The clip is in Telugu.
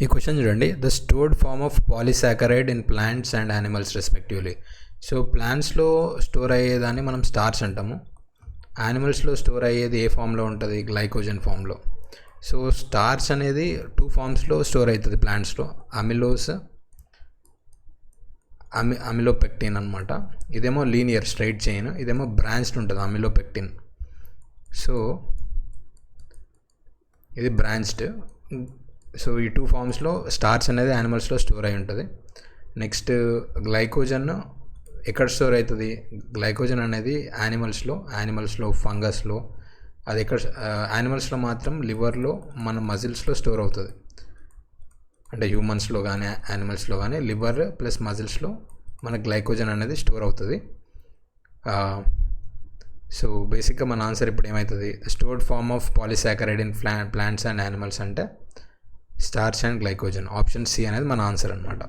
ఈ క్వశ్చన్ చూడండి, the stored form of polysaccharide in plants and animals respectively. So ప్లాంట్స్లో స్టోర్ అయ్యేదాన్ని మనం స్టార్చ్ అంటాము. యానిమల్స్లో స్టోర్ అయ్యేది ఏ ఫామ్లో ఉంటుంది? గ్లైకోజన్ ఫామ్లో. సో స్టార్చ్ అనేది టూ ఫామ్స్లో స్టోర్ అవుతుంది ప్లాంట్స్లో, అమిలోపెక్టిన్ అనమాట. ఇదేమో లీనియర్ స్ట్రైట్ చైన్, ఇదేమో బ్రాంచ్డ్ ఉంటుంది అమిలోపెక్టిన్. సో ఇది బ్రాంచ్డ్. సో ఈ టూ ఫామ్స్లో స్టార్చ్ అనేది యానిమల్స్లో స్టోర్ అయి ఉంటుంది. నెక్స్ట్ గ్లైకోజన్ ఎక్కడ స్టోర్ అవుతుంది? గ్లైకోజన్ అనేది యానిమల్స్లో ఫంగస్లో, అది ఎక్కడ యానిమల్స్లో మాత్రం లివర్లో, మన మజిల్స్లో స్టోర్ అవుతుంది. అంటే హ్యూమన్స్లో కానీ యానిమల్స్లో కానీ లివర్ ప్లస్ మజిల్స్లో మన గ్లైకోజన్ అనేది స్టోర్ అవుతుంది. సో బేసిక్గా మన ఆన్సర్ ఇప్పుడు ఏమవుతుంది? Stored form of polysaccharide in plants and animals అంటే starch and glycogen. Option C అనేది మన ఆన్సర్ అనమాట.